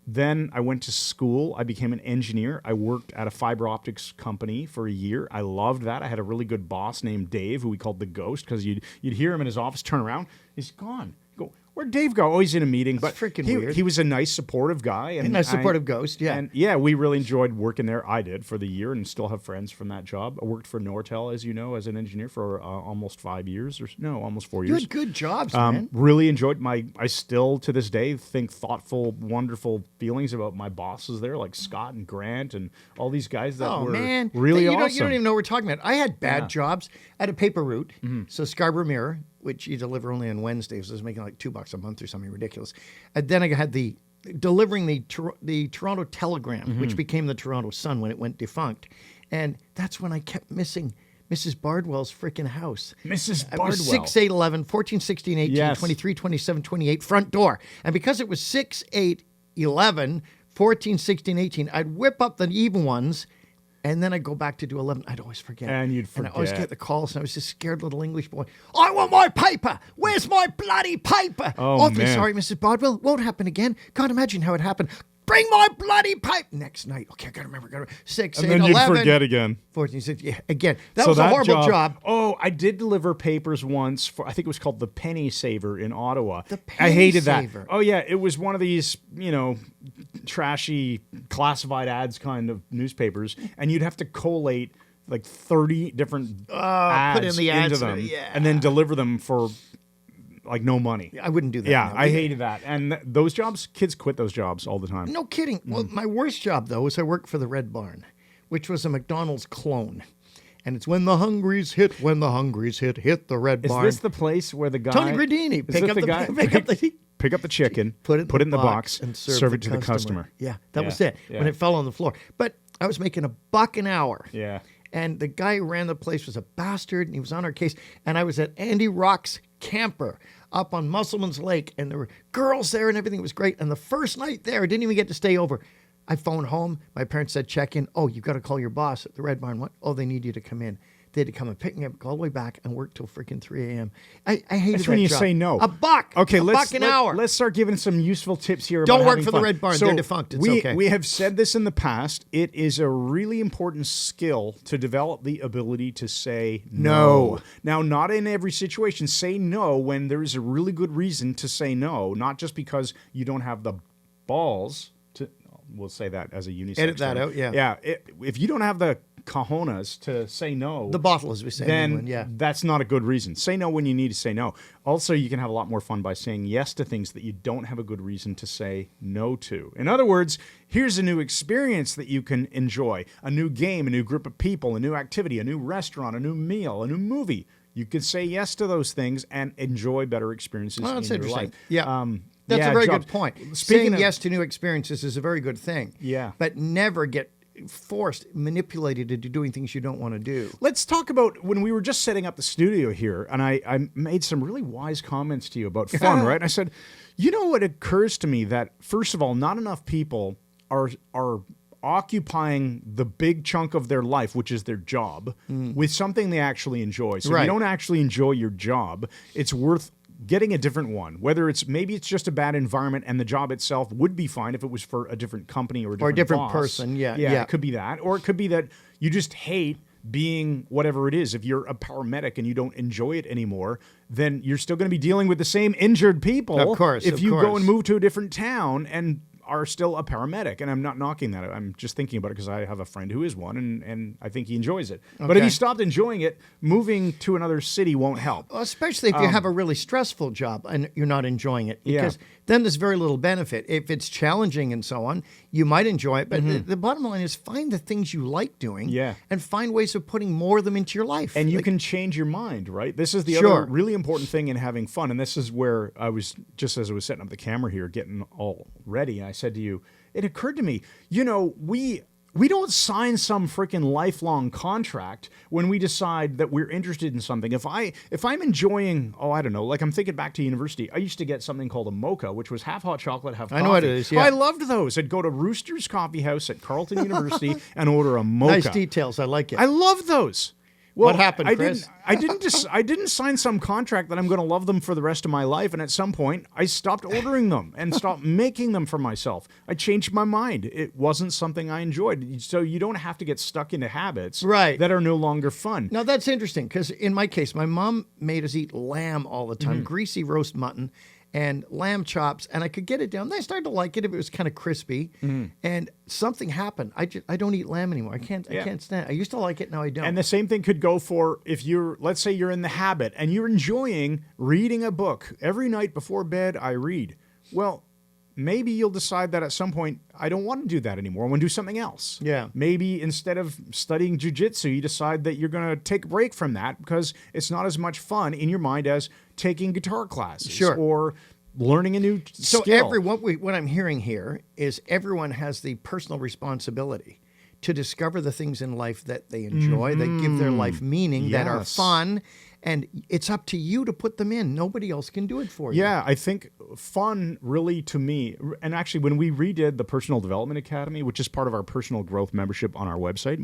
Then I went to school. I became an engineer. I worked at a fiber optics company for a year. I loved that. I had a really good boss named Dave, who we called the Ghost, because you'd hear him in his office, turn around, he's gone. You go, where'd Dave go? Oh, he's in a meeting. That's but freaking he, weird. he was a nice, supportive guy. And A nice, supportive ghost, yeah. And yeah, we really enjoyed working there. I did for the year and still have friends from that job. I worked for Nortel, as you know, as an engineer for almost 5 years. Almost 4 You years. had good jobs, man. Really enjoyed I still to this day think thoughtful, wonderful feelings about my bosses there, like Scott and Grant and all these guys that Oh were man, really you awesome. Don't, you don't even know what we're talking about. I had bad Yeah. jobs. I had a paper route, so Scarborough Mirror, which you deliver only on Wednesdays. I was making like $2 a month or something ridiculous. And then I had delivering the Toronto Telegram, which became the Toronto Sun when it went defunct, and that's when I kept missing Mrs. Bardwell's freaking house. Mrs. It was Bardwell. 6, 8, 11, 14, 16, 18, Yes. 23, 27, 28, front door. And because it was 6, 8, 11, 14, 16, 18, I'd whip up the even ones, and then I'd go back to do 11. I'd always forget. And you'd And I always forget. get the calls, and I was this scared little English boy. I want my paper. Where's my bloody paper? Oh, Awfully man. sorry, Mrs. Bardwell. Won't happen again. Can't imagine how it happened. Bring my bloody pipe. Next night. Okay, I got to remember. 6, And 8, then 11. you'd forget again. 14, 16. Yeah, again. That So was a horrible job. Oh, I did deliver papers once for, I think it was called the Penny Saver in Ottawa. The I Penny hated Saver. that. Oh yeah, it was one of these, trashy classified ads kind of newspapers, and you'd have to collate like 30 different ads put in the ads, into them, yeah. and then deliver them for like no money. I wouldn't do that. Yeah, no. I hated that. And those jobs, kids quit those jobs all the time. No kidding. Well, my worst job, though, was I worked for the Red Barn, which was a McDonald's clone. And it's when the Hungries hit, hit the Red Is Barn. this the place where the guy Tony Gradini, is pick this up the the- guy pick up the- pick up the chicken, put it in the box, and serve it to the customer. Yeah, that was Yeah, it. yeah. When it fell on the floor. But I was making $1 an hour. Yeah. And the guy who ran the place was a bastard, and he was on our case. And I was at Andy Rock's camper up on Musselman's Lake, and there were girls there and everything was great. And the first night there, I didn't even get to stay over. I phoned home. My parents said, check in. Oh, you got to call your boss at the Red Barn. What? Oh, they need you to come in. They had to come and pick me up all the way back and work till freaking 3 a.m. I hated That's that when you job. say no. $1. Okay, $1 an hour. Let's start giving some useful tips here. Don't about work having for the fun. Red Barn. So They're defunct. It's okay. We have said this in the past. It is a really important skill to develop the ability to say no. Now, not in every situation. Say no when there is a really good reason to say no, not just because you don't have the balls to. We'll say that as a unisex. Edit that term. out, yeah. Yeah. If you don't have the cojones to say no, The bottle, as we say in then England, yeah. that's not a good reason. Say no when you need to say no. Also, you can have a lot more fun by saying yes to things that you don't have a good reason to say no to. In other words, here's a new experience that you can enjoy, a new game, a new group of people, a new activity, a new restaurant, a new meal, a new movie. You could say yes to those things and enjoy better experiences Well, that's in your interesting. life. Yeah. That's a very good point. Speaking Saying of, yes to new experiences is a very good thing. Yeah. But never get forced, manipulated into doing things you don't want to do. let's talk about when we were just setting up the studio here, and I made some really wise comments to you about fun, right? And I said, you know what occurs to me that, first of all, not enough people are occupying the big chunk of their life, which is their job, with something they actually enjoy. So if Right. you don't actually enjoy your job, it's worth getting a different one. Whether maybe it's just a bad environment and the job itself would be fine if it was for a different company or a different boss. person. Yeah. It could be that. Or it could be that you just hate being whatever it is. If you're a paramedic and you don't enjoy it anymore, then you're still going to be dealing with the same injured people. Of course, If of you go course. and move to a different town and are still a paramedic. And I'm not knocking that. I'm just thinking about it because I have a friend who is one, and I think he enjoys it. But if Okay. he stopped enjoying it, moving to another city won't help. Well, especially if you have a really stressful job and you're not enjoying it, Yeah. because then there's very little benefit. If it's challenging and so on, you might enjoy it. But the bottom line is find the things you like doing, Yeah. and find ways of putting more of them into your life. And you can change your mind, right? This is the Sure. other really important thing in having fun. And this is where I was, just as I was setting up the camera here, getting all ready. And I said to you, it occurred to me, we don't sign some freaking lifelong contract when we decide that we're interested in something. If I'm enjoying, I don't know, like I'm thinking back to university, I used to get something called a mocha, which was half hot chocolate, half coffee. I know what it is, yeah. I loved those. I'd go to Rooster's Coffee House at Carleton University and order a mocha. nice details. I like it. I love those. Well, What happened, Chris? I didn't sign some contract that I'm going to love them for the rest of my life. And at some point, I stopped ordering them and stopped making them for myself. I changed my mind. It wasn't something I enjoyed. So you don't have to get stuck into habits Right. that are no longer fun. Now, that's interesting because in my case, my mom made us eat lamb all the time, greasy roast mutton and lamb chops, and I could get it down. Then I started to like it if it was kind of crispy, and something happened. I don't eat lamb anymore. I can't stand it. I used to like it, now I don't. And the same thing could go for if let's say you're in the habit and you're enjoying reading a book. Every night before bed, I read. Well, maybe you'll decide that at some point, I don't want to do that anymore. I want to do something else. Yeah. Maybe instead of studying jujitsu, you decide that you're going to take a break from that because it's not as much fun in your mind as taking guitar classes Sure. or learning a new So skill. what I'm hearing here is everyone has the personal responsibility to discover the things in life that they enjoy, that give their life meaning, that are Yes. fun, and it's up to you to put them in. Nobody else can do it for you. Yeah, I think fun really to me, and actually when we redid the Personal Development Academy, which is part of our personal growth membership on our website,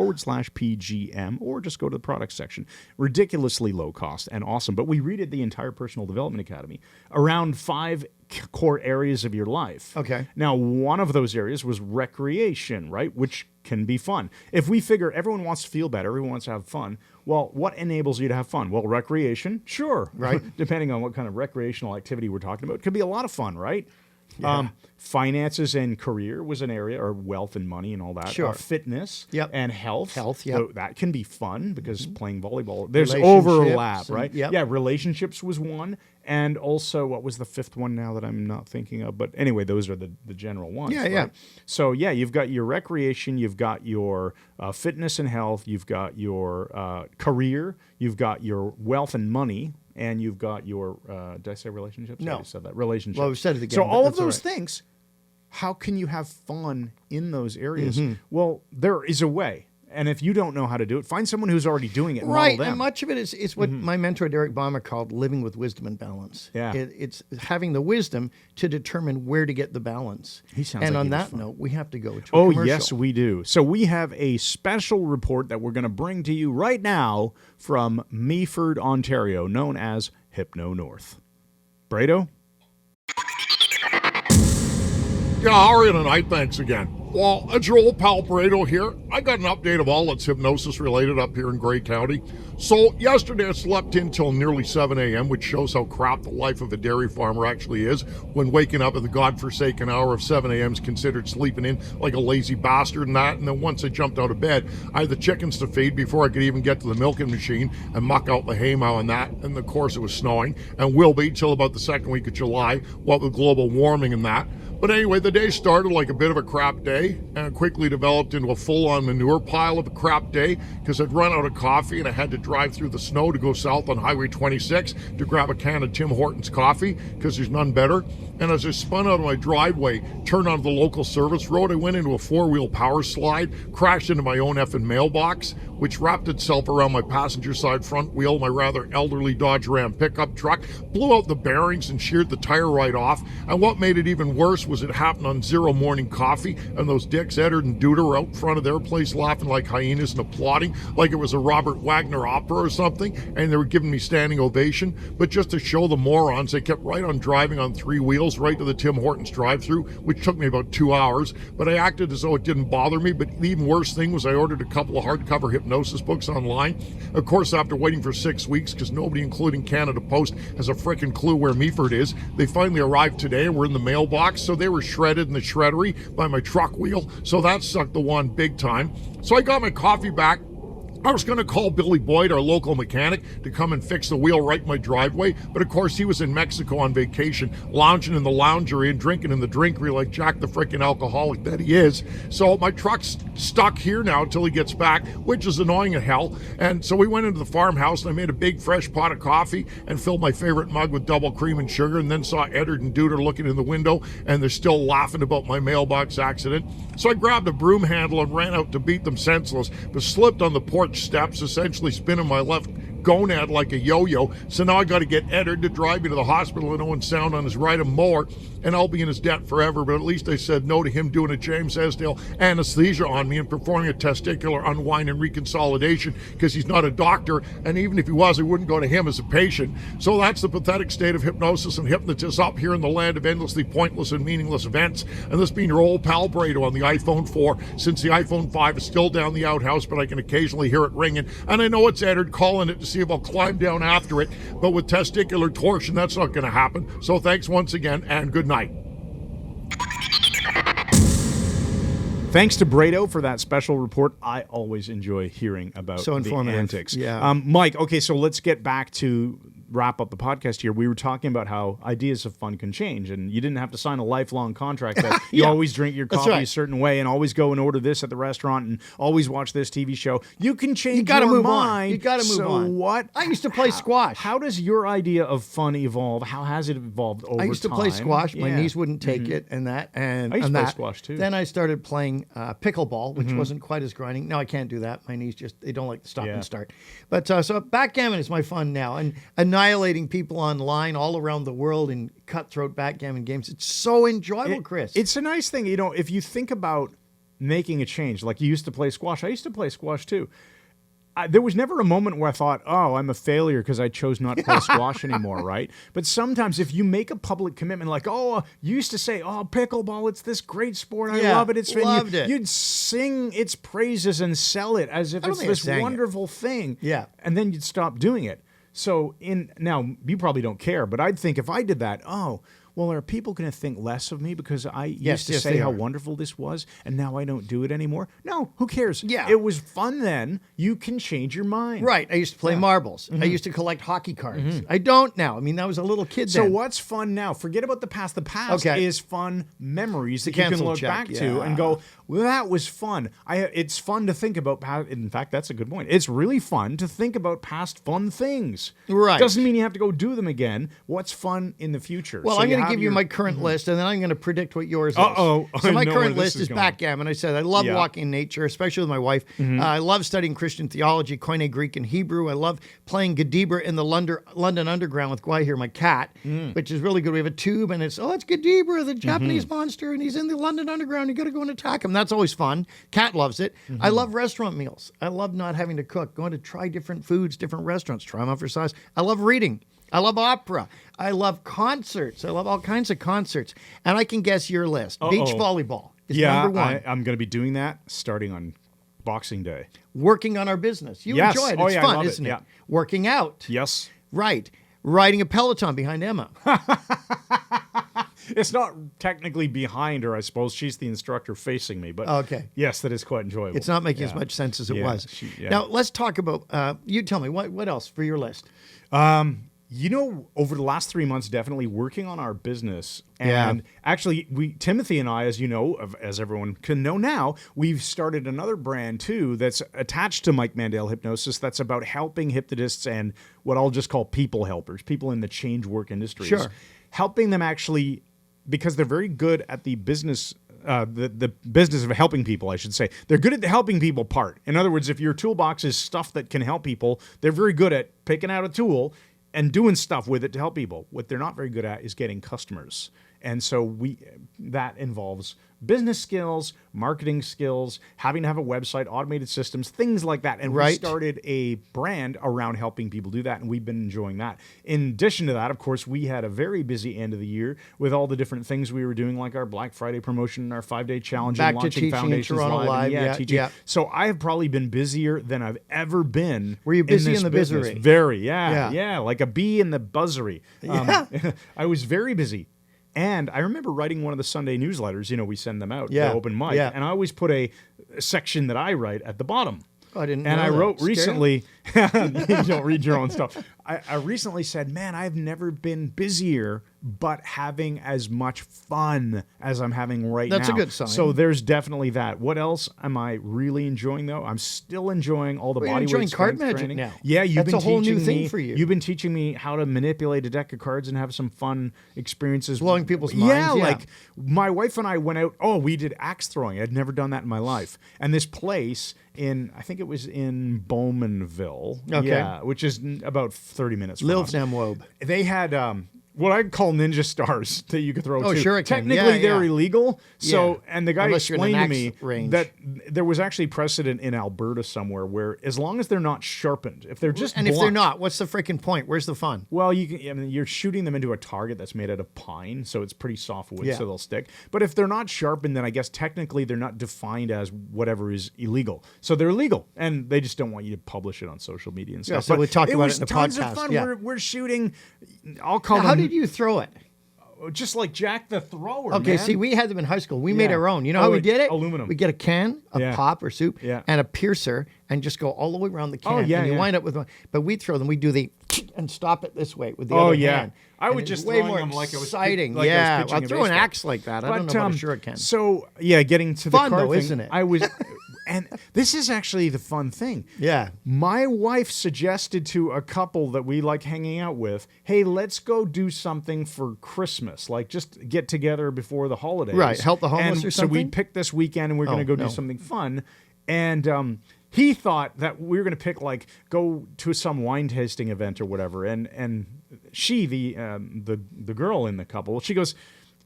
MikeMandelHypnosis.com/PGM, or just go to the products section. Ridiculously low cost and awesome. But we redid the entire Personal Development Academy around 5 core areas of your life. Okay. Now, one of those areas was recreation, right? Which can be fun. If we figure everyone wants to feel better, everyone wants to have fun, well, what enables you to have fun? Well, recreation, sure. Right. Depending on what kind of recreational activity we're talking about. It could be a lot of fun, right? Yeah. Finances and career was an area, or wealth and money and all that. Sure. Fitness Yep. and health. Health, yep. So that can be fun because playing volleyball, there's Relationships overlap, and- right? yep. Yeah, relationships was one. And also, what was the fifth one now that I'm not thinking of? But anyway, those are the general ones. Yeah, right? yeah. So, yeah, you've got your recreation, you've got your fitness and health, you've got your career, you've got your wealth and money, and you've got your, did I say relationships? No. I already said that. Relationships. Well, we said it again, So but all of that's all those right. things, how can you have fun in those areas? Mm-hmm. Well, there is a way. And if you don't know how to do it, find someone who's already doing it and Right, model them. and much of it is what my mentor Derek Balmer called living with wisdom and balance. Yeah. It's having the wisdom to determine where to get the balance. He sounds and like on he was that fun. note, we have to go to a Oh, commercial. yes, we do. So we have a special report that we're going to bring to you right now from Meaford, Ontario, known as Hypno North. Brado? Yeah, how are you tonight? Thanks again. Well, it's your old pal Brado here. I got an update of all that's hypnosis related up here in Grey County. So yesterday I slept in till nearly 7 a.m., which shows how crap the life of a dairy farmer actually is when waking up at the godforsaken hour of 7 a.m. is considered sleeping in like a lazy bastard and that. And then once I jumped out of bed, I had the chickens to feed before I could even get to the milking machine and muck out the hay mow and that. And of course it was snowing and will be till about the second week of July, what with global warming and that. But anyway, the day started like a bit of a crap day and quickly developed into a full-on manure pile of a crap day because I'd run out of coffee and I had to drive through the snow to go south on Highway 26 to grab a can of Tim Hortons coffee because there's none better. And as I spun out of my driveway, turned onto the local service road, I went into a four-wheel power slide, crashed into my own effing mailbox, which wrapped itself around my passenger side front wheel, my rather elderly Dodge Ram pickup truck, blew out the bearings and sheared the tire right off. And what made it even worse was it happened on Zero Morning Coffee, and those dicks Eddard and Duder were out front of their place laughing like hyenas and applauding like it was a Robert Wagner opera or something, and they were giving me standing ovation. But just to show the morons, they kept right on driving on three wheels right to the Tim Hortons drive-thru, which took me about 2 hours. But I acted as though it didn't bother me. But the even worse thing was I ordered a couple of hardcover hypnosis books online. Of course, after waiting for 6 weeks, because nobody, including Canada Post, has a frickin' clue where Meaford is, they finally arrived today and were in the mailbox. So they were shredded in the shreddery by my truck wheel. So that sucked the one big time. So I got my coffee back. I was going to call Billy Boyd, our local mechanic, to come and fix the wheel right in my driveway, but of course he was in Mexico on vacation, lounging in the loungery and drinking in the drinkery like Jack the frickin' alcoholic that he is. So my truck's stuck here now until he gets back, which is annoying as hell. And so we went into the farmhouse and I made a big fresh pot of coffee and filled my favorite mug with double cream and sugar, and then saw Eddard and Duder looking in the window and they're still laughing about my mailbox accident. So I grabbed a broom handle and ran out to beat them senseless, but slipped on the porch steps, essentially spinning my left gonad like a yo-yo. So now I got to get Eddard to drive me to the hospital and Owen Sound on his ride mower, and I'll be in his debt forever. But at least I said no to him doing a James Esdale anesthesia on me and performing a testicular unwind and reconsolidation because he's not a doctor, and even if he was, I wouldn't go to him as a patient. So that's the pathetic state of hypnosis and hypnotists up here in the land of endlessly pointless and meaningless events. And this being your old pal Brado on the iPhone 4, since the iPhone 5 is still down the outhouse, but I can occasionally hear it ringing. And I know it's Eddard calling it to see if I'll climb down after it, but with testicular torsion, that's not going to happen. So thanks once again, and good night. Thanks to Brado for that special report. I always enjoy hearing about So informative. the antics. Yeah. Mike, okay, so let's get back to wrap up the podcast here. We were talking about how ideas of fun can change, and you didn't have to sign a lifelong contract that you Yeah. always drink your That's coffee right. a certain way and always go and order this at the restaurant and always watch this TV show. You can change You got to your move mind. on. You got to move so on. What? I used to play squash. How does your idea of fun evolve? How has it evolved over time? I used to play squash. My Yeah. knees wouldn't take it, and that. And I used and to play that. squash, too. Then I started playing pickleball, which wasn't quite as grinding. No, I can't do that. My knees they don't like to stop Yeah. and start. But so backgammon is my fun now, and annihilating people online all around the world in cutthroat backgammon games. It's so enjoyable, Chris. It's a nice thing, if you think about making a change, like you used to play squash. I used to play squash too. There was never a moment where I thought, oh, I'm a failure because I chose not to play squash anymore, right? But sometimes if you make a public commitment, like, you used to say, pickleball, it's this great sport. I Yeah, love it. It's fun. loved it. You'd sing its praises and sell it as if I don't it's think I this sang it. wonderful thing. Yeah. And then you'd stop doing it. So now you probably don't care, but I'd think if I did that, well, are people going to think less of me because I used to say they how are. wonderful this was and now I don't do it anymore? No, who cares? Yeah. It was fun then. You can change your mind. right. I used to play marbles. I used to collect hockey cards. I don't now. I mean, I was a little kid So then. what's fun now? Forget about the past. The past Okay. is fun memories that you can cancel look check, back to yeah. and go, well, that was fun. It's fun to think about. In fact, that's a good point. It's really fun to think about past fun things. Right. Doesn't mean you have to go do them again. What's fun in the future? Well, So I'm you going to give you my current list, and then I'm going to predict what yours is. Uh-oh. So I my know where current this list is is going. backgammon. I said I love Yeah. walking in nature, especially with my wife. I love studying Christian theology, Koine Greek and Hebrew. I love playing Gadibra in the London Underground with Guy here, my cat, which is really good. We have a tube, and it's Gadibra, the Japanese monster, and he's in the London Underground. You got to go and attack him. That's always fun. Cat loves it. I love restaurant meals. I love not having to cook, going to try different foods, different restaurants, try them out for size. I love reading. I love opera. I love concerts. I love all kinds of concerts. And I can guess your list. Beach volleyball is number one. I'm going to be doing that starting on Boxing Day. Working on our business. You Yes. enjoy it. Oh, It's yeah, I fun, love it. isn't it? Yeah. Working out. Yes. Right. Riding a Peloton behind Emma. It's not technically behind her, I suppose. She's the instructor facing me. But Okay. yes, that is quite enjoyable. It's not making as much sense as it Yeah, was. yeah. Now, let's talk about, you tell me, what else for your list? Over the last 3 months, definitely working on our business. Yeah. And actually, Timothy and I, as you know, as everyone can know now, we've started another brand too that's attached to Mike Mandel Hypnosis that's about helping hypnotists and what I'll just call people helpers, people in the change work industries. Sure. Helping them actually, because they're very good at the business the business of helping people, I should say. They're good at the helping people part. In other words, if your toolbox is stuff that can help people, they're very good at picking out a tool and doing stuff with it to help people. What they're not very good at is getting customers. And so that involves business skills, marketing skills, having to have a website, automated systems, things like that. And we started a brand around helping people do that, and we've been enjoying that. In addition to that, of course, we had a very busy end of the year with all the different things we were doing, like our Black Friday promotion, our 5-day challenge, Back and to launching teaching in Foundations Toronto Live. and teaching. Yeah. So I have probably been busier than I've ever been. Were you busy this in the business. bizzery? Very, yeah, like a bee in the buzzery. I was very busy. And I remember writing one of the Sunday newsletters, we send them out, the open mic, and I always put a section that I write at the bottom. Oh, I didn't know And I that. wrote Scary. recently, you don't read your own stuff. I recently said, man, I've never been busier, but having as much fun as I'm having right now. That's a good sign. So there's definitely that. What else am I really enjoying, though? I'm still enjoying all the Well, you're body enjoying weight card strength magic training. now. Yeah, you've That's been a whole new teaching thing me, for you. You've been teaching me how to manipulate a deck of cards and have some fun experiences. Blowing people's minds, yeah. Like my wife and I went out, we did axe throwing. I'd never done that in my life. And this place I think it was in Bowmanville, which is about 30 minutes from us. Lilfnamwobe. They had what I'd call ninja stars that you could throw too. Sure. Technically, they're illegal. So, Yeah. and the guy Unless you're in explained an to me axe range. that there was actually precedent in Alberta somewhere where as long as they're not sharpened, if they're just And if they're blunt, not, what's the freaking point? Where's the fun? well, you're shooting them into a target that's made out of pine, so it's pretty soft wood, Yeah. so they'll stick. But if they're not sharpened, then I guess technically they're not defined as whatever is illegal. So they're illegal, and they just don't want you to publish it on social media and stuff. Yeah, so But we talked about was it in the tons podcast, of fun. yeah. We're shooting. I'll call Now, them how did you throw it? just like Jack the Thrower. Okay, man. see, we had them in high school. We made Yeah. our own. You know how we did it? Aluminum. We get a can of Yeah. pop or soup Yeah. and a piercer and just go all the way around the can. Oh, yeah, and you yeah. wind up with one. But we throw them. We do the and stop it this way with the Oh, other yeah. hand. I And would it's just way throwing more them like I was exciting. like I was yeah, pitching I'll a throw an baseball. axe like that. I don't know about a shuriken. So getting to the Fun, card though, thing, isn't it? I was, and this is actually the fun thing. Yeah. My wife suggested to a couple that we like hanging out with, hey, let's go do something for Christmas, like just get together before the holidays. Right, help the homeless and or so we something? picked this weekend and we're going to go no. do something fun. And he thought that we were going to pick go to some wine tasting event or whatever. And she, the girl in the couple, she goes,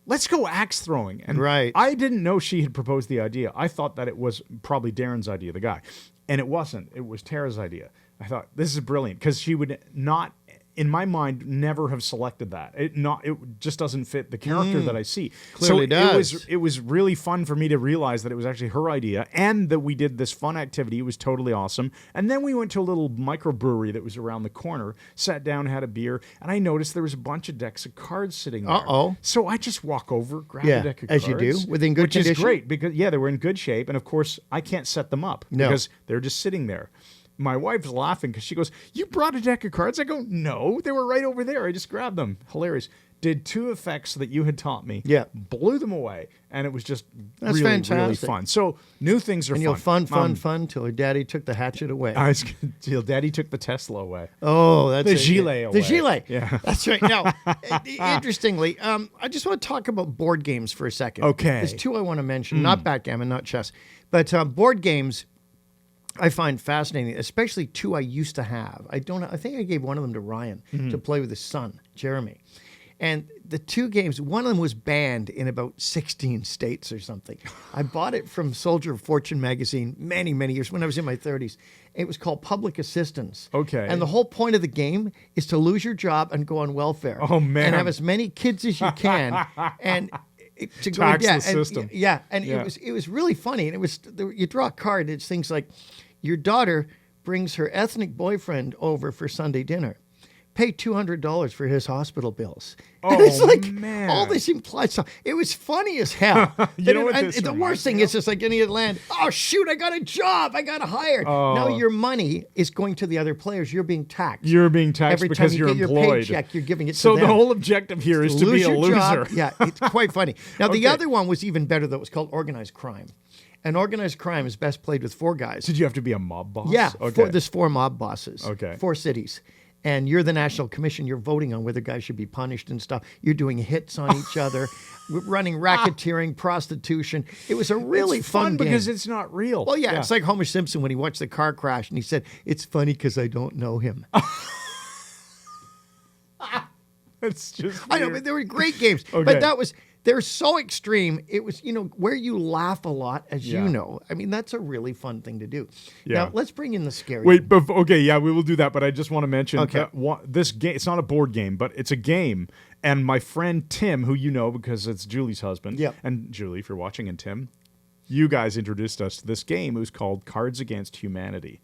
let's go axe throwing. And Right. I didn't know she had proposed the idea. I thought that it was probably Darren's idea, the guy. And it wasn't. It was Tara's idea. I thought, this is brilliant, because she would not, in my mind, never have selected that. It just doesn't fit the character that I see. Clearly does. It was really fun for me to realize that it was actually her idea, and that we did this fun activity. It was totally awesome. And then we went to a little microbrewery that was around the corner, sat down, had a beer, and I noticed there was a bunch of decks of cards sitting there. Uh-oh. So I just walk over, grab Yeah, a deck of as cards. you do, within good which condition. is great, because, they were in good shape, and of course, I can't set them up No. because they're just sitting there. My wife's laughing because she goes, you brought a deck of cards? I go, no, they were right over there. I just grabbed them. Hilarious. did 2 effects that you had taught me. Yeah. Blew them away. And it was just That's really, really fantastic. fun. So new things are And fun. you'll fun till her daddy took the hatchet away. Till Daddy took the Tesla away. Oh, that's The it. gilet away. The gilet. Yeah. That's right. Now, interestingly, I just want to talk about board games for a second. Okay. There's 2 I want to mention, not backgammon, not chess, but board games I find fascinating, especially 2 I used to have. I think I gave one of them to Ryan to play with his son, Jeremy. And the 2 games, one of them was banned in about 16 states or something. I bought it from Soldier of Fortune magazine many, many years when I was in my 30s. It was called Public Assistance. Okay. And the whole point of the game is to lose your job and go on welfare. Oh, man. And have as many kids as you can. And to go, Tax the and, system. Yeah, and it was really funny. And it was, you draw a card, it's things like, your daughter brings her ethnic boyfriend over for Sunday dinner. Pay $200 for his hospital bills. Oh, and it's like man. all this implied stuff. It was funny as hell. You know what and this the reminds worst thing me is just like any land. Oh shoot! I got a job. I got hired. Oh. Now your money is going to the other players. You're being taxed. You're being taxed Every because time you you're get employed. your paycheck, you're giving it So to them. the whole objective here is to be Lose a your loser. job. Yeah, it's quite funny. Now the Okay. other one was even better though. It was called organized crime. And organized crime is best played with 4 guys. Did you have to be a mob boss? Yeah, Okay. there's 4 mob bosses. Okay. 4 cities. And you're the national commission. You're voting on whether guys should be punished and stuff. You're doing hits on each other, running racketeering, prostitution. It was a really It's fun game. because it's not real. Well, yeah, it's like Homer Simpson when he watched the car crash and he said, "It's funny because I don't know him." It's just I know, weird. but they were great games. Okay. But they're so extreme. It was, where you laugh a lot, as Yeah. you know. I mean, that's a really fun thing to do. Yeah. Now, let's bring in the scary. Wait, okay, yeah, we will do that, but I just want to mention Okay. that this game, it's not a board game, but it's a game, and my friend Tim, who you know because it's Julie's husband, Yep. and Julie, if you're watching, and Tim, you guys introduced us to this game. It was called Cards Against Humanity.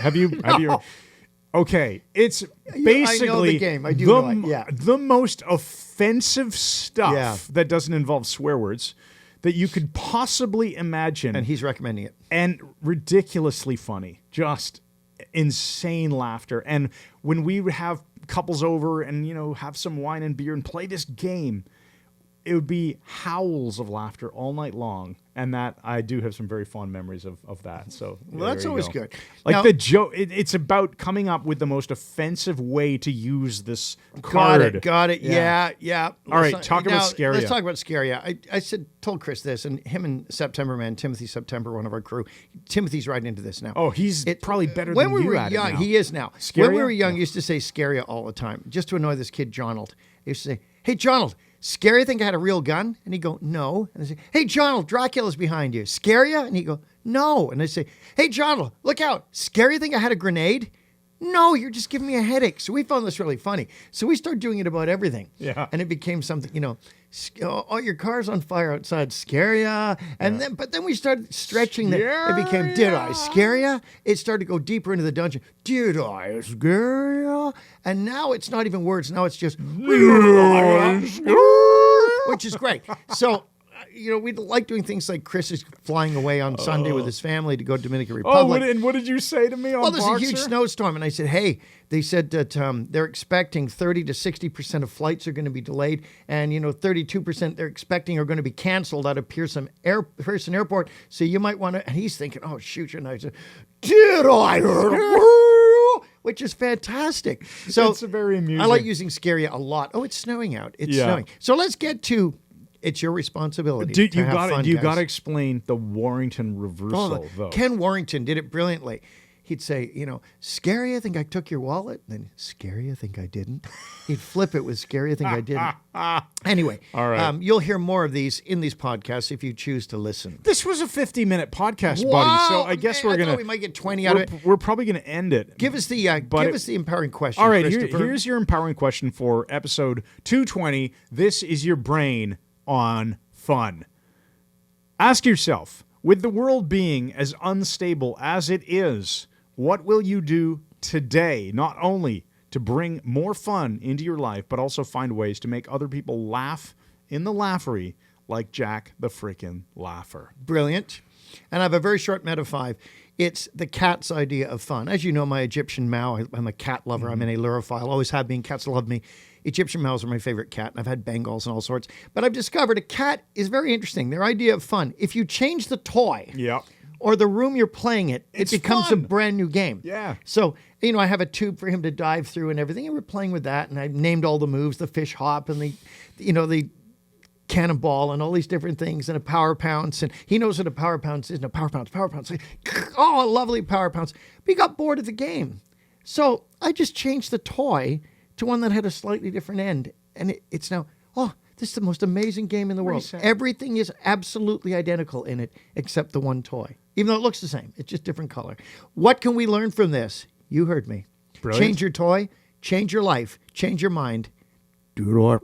Have you Okay, it's basically I know the game. I do know it, yeah. the most offensive stuff Yeah. that doesn't involve swear words that you could possibly imagine. And he's recommending it. And ridiculously funny, just insane laughter. And when we would have couples over and have some wine and beer and play this game, it would be howls of laughter all night long. And that I do have some very fond memories of that. So Well, that's there you always go. good. Like Now- the joke, it's about coming up with the most offensive way to use this Got card. it. Yeah. All right, talk about Scaria. Let's talk about Scaria. I told Chris this, and him and September Man, Timothy September, one of our crew. Timothy's right into this now. Oh, he's probably better when than we you were at it young, now. he is now. Scaria? When we were young, he used to say Scaria all the time, just to annoy this kid, Jonald. He used to say, "Hey, Jonald, Scaria think I had a real gun?" And he'd go, "No." And I say, "Hey, Jonald, Dracula's behind you. Scaria?" And he'd go, "No." And I say, "Hey, Jonald, look out. Scaria think I had a grenade?" "No, you're just giving me a headache." So we found this really funny. So we started doing it about everything. Yeah. And it became something, oh, your car's on fire outside, Scaria. And then we started stretching it became, did I scare ya? It started to go deeper into the dungeon. Did I scare ya? And now it's not even words. Now it's just, which is great. So, we like doing things like Chris is flying away on Sunday with his family to go to Dominican Republic. and what did you say to me on Well, there's a huge Boxer? snowstorm, and I said, "Hey," they said that they're expecting 30 to 60% of flights are going to be delayed, and 32% they're expecting are going to be canceled out of Pearson Airport. So you might want to. And he's thinking, "Oh shoot!" And I said, "Did I heard it?" Which is fantastic. So It's very amusing. I like using Scaria a lot. Oh, it's snowing out. It's Yeah. snowing. So let's get to. It's your responsibility. Dude, to you have got fun, to you guys. got to explain the Warrington reversal though. Ken Warrington did it brilliantly. He'd say, "Scary, I think I took your wallet." And then, "Scary, I think I didn't." He'd flip it with "Scary, I think I didn't." Anyway, All right. You'll hear more of these in these podcasts if you choose to listen. This was a 50-minute podcast, buddy. So I guess man, we're I gonna thought we might get 20 out of it. We're probably gonna end it. Give us the empowering question. All right, Christopher. here's your empowering question for episode 220. This is your brain on fun. Ask yourself, with the world being as unstable as it is, what will you do today, not only to bring more fun into your life, but also find ways to make other people laugh in the laughery like Jack the frickin' Laugher? Brilliant. And I have a very short MetaFIVE. It's the cat's idea of fun. As you know, my Egyptian Mao, I'm a cat lover. I'm an allurophile. Always have been. Cats love me. Egyptian males are my favorite cat, and I've had Bengals and all sorts. But I've discovered a cat is very interesting. Their idea of fun. If you change the toy or the room you're playing it becomes fun. a brand new game. Yeah. So, I have a tube for him to dive through and everything, and we're playing with that, and I've named all the moves, the fish hop and the cannonball and all these different things, and a power pounce, and he knows what a power pounce is. No, power pounce. Oh, a lovely power pounce. But he got bored of the game. So I just changed the toy to one that had a slightly different end, and it's now, this is the most amazing game in the world. Reset. Everything is absolutely identical in it except the one toy. Even though it looks the same, it's just different color. What can we learn from this? You heard me. Brilliant. Change your toy, change your life, change your mind. Doodle.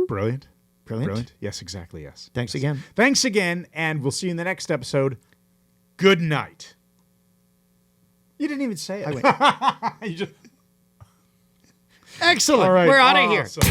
Brilliant. Brilliant. Yes, exactly. Yes. Thanks again. Thanks again, and we'll see you in the next episode. Good night. You didn't even say it. I went. You just... Excellent. All right. We're out of here. Awesome.